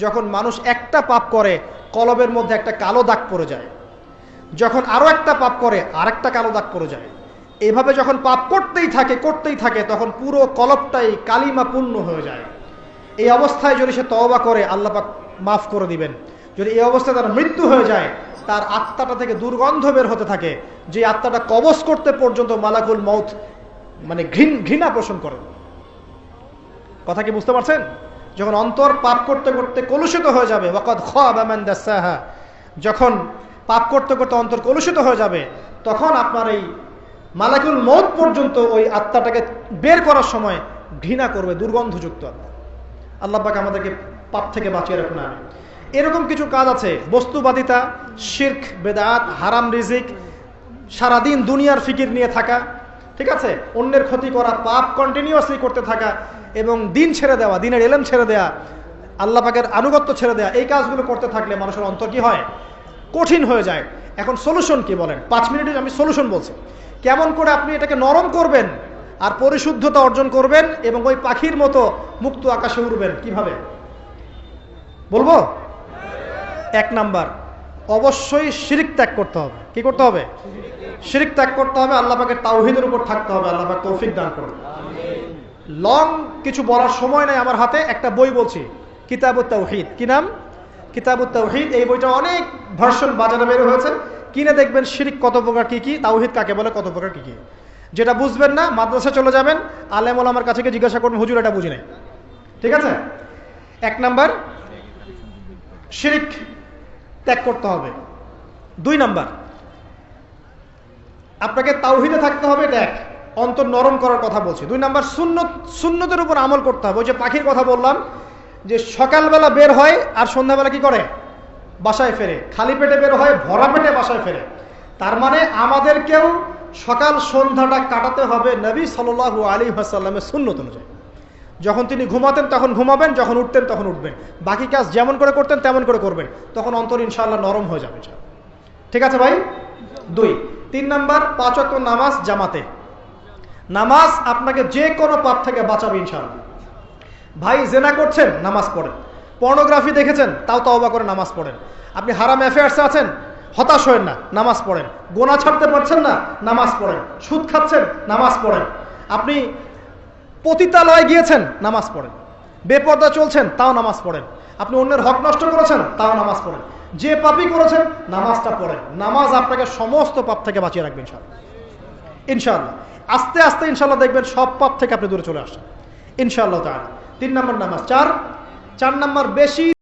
যখন মানুষ একটা পাপ করে কলবের মধ্যে একটা কালো দাগ পড়ে যায়, যখন আরো একটা পাপ করে আরেকটা কালো দাগ পড়ে যায়, এভাবে যখন পাপ করতেই থাকে তখন পুরো কলবটাই কালিমা পূর্ণ হয়ে যায়। এই অবস্থায় যদি সে তওবা করে আল্লাহ পাক মাফ করে দিবেন। যদি এই অবস্থায় তার মৃত্যু হয়ে যায়, তার আত্মাটা থেকে দুর্গন্ধ বের হতে থাকে, যে আত্মাটা কবজ করতে পর্যন্ত মালাকুল মউত মানে ঘৃণা পোষণ করে। কথা কি বুঝতে পারছেন? যখন অন্তর পাপ করতে করতে কলুষিত হয়ে যাবে, ওয়াকাদ খাবা মান দাসাহা, যখন পাপ করতে করতে অন্তর কলুষিত হয়ে যাবে, তখন আপনার এই মালাকুল মউত পর্যন্ত ওই আত্মাটাকে বের করার সময় ঘৃণা করবে, দুর্গন্ধযুক্ত আত্মা। আল্লাহ পাক আমাদেরকে পাপ থেকে বাঁচিয়ে রাখুন। আমি এরকম কিছু কাজ আছে, বস্তুবাদিতা, শিরক, বেদাত, হারাম রিজিক, সারাদিন দুনিয়ার ফিকির নিয়ে থাকা, ঠিক আছে, অন্যের ক্ষতি করা, পাপ কন্টিনিউয়াসলি করতে থাকা, এবং দিন ছেড়ে দেওয়া, দিনের এলেম ছেড়ে দেওয়া, আল্লাহ পাকের আনুগত্য ছেড়ে দেওয়া, এই কাজগুলো করতে থাকলে মানুষের অন্তর কি হয়? কঠিন হয়ে যায়। এখন সলিউশন কি বলেন? 5 মিনিটে আমি সলিউশন বলছি, কেমন করে আপনি এটাকে নরম করবেন আর পরিশুদ্ধতা অর্জন করবেন এবং ওই পাখির মতো মুক্ত আকাশে উড়বেন। কিভাবে বলবো? 1 নাম্বার, অবশ্যই শিরক ত্যাগ করতে হবে। কি করতে হবে? শিরক ত্যাগ করতে হবে। আল্লাহ পাকের তাওহীদের উপর থাকতে হবে। আল্লাহ পাক তৌফিক দান করুন। লং কিছু বলার সময় নাই আমার হাতে, একটা বই বলছি, কিতাবুত তাওহীদ। কি নাম? কিতাবুত তাওহীদ। এই বইটা অনেক ভার্সন বাজারে বের হয়েছে, কিনে দেখবেন শিরক কত প্রকার কি কি, তাওহীদ কাকে বলে কত প্রকার কি কি। যেটা বুঝবেন না মাদ্রাসা চলে যাবেন, আলেম ওলামার কাছে গিয়ে জিজ্ঞাসা করবেন, হুজুর এটা বুঝি নাই। ঠিক আছে? 1 নাম্বার শিরক ত্যাগ করতে হবে। 2 নাম্বার, আপনাকে তাওহীদে থাকতে হবে। এটা এক, অন্তর নরম করার কথা বলছি। 2 নাম্বার, সুন্নতের উপর আমল করতে হবে। ওই যে পাখির কথা বললাম, যে সকালবেলা বের হয় আর সন্ধ্যাবেলা কি করে? বাসায় ফেরে। খালি পেটে বের হয়, ভরা পেটে বাসায় ফেরে। তার মানে আমাদেরকেও সকাল সন্ধ্যাটা কাটাতে হবে নবী সাল্লাল্লাহু আলাইহি ওয়াসাল্লামের সুন্নত অনুযায়ী। যখন তিনি ঘুমাতেন তখন ঘুমাবেন, যখন উঠতেন তখন উঠবেন, বাকি কাজ যেমন করে করতেন তেমন করে করবেন, তখন অন্তর ইনশাআল্লাহ নরম হয়ে যাবে। ঠিক আছে ভাই? 2। 3 নাম্বার, 5 ওয়াক্ত নামাজ জামাতে। নামাজ আপনাকে যে কোনো পাপ থেকে বাঁচাবে ইনশাআল্লাহ। ভাই জেনা করছেন, নামাজ পড়েন। পর্নোগ্রাফি দেখেছেন, তাও তওবা করে নামাজ পড়েন। আপনি হারাম অ্যাফেয়ার্সে আছেন, হতাশ হয়েন না, নামাজ পড়েন। গোনা ছাড়তে পারছেন না, নামাজ পড়েন। সুদ খাচ্ছেন, নামাজ পড়েন। আপনি পতিতালয়ে গিয়েছেন, নামাজ পড়েন। বেপর্দা চলছেন, তাও নামাজ পড়েন। আপনি অন্যের হক নষ্ট করেছেন, তাও নামাজ পড়েন। যে পাপই করেছেন, নামাজটা পড়েন। নামাজ আপনাকে সমস্ত পাপ থেকে বাঁচিয়ে রাখবে ইনশাআল্লাহ। ইনশাআল্লাহ আস্তে আস্তে ইনশাআল্লাহ দেখবেন সব পাপ থেকে আপনি দূরে চলে আসছেন ইনশাআল্লাহ তাআলা। 3 নাম্বার নামাজ। 4 নাম্বার, বেশি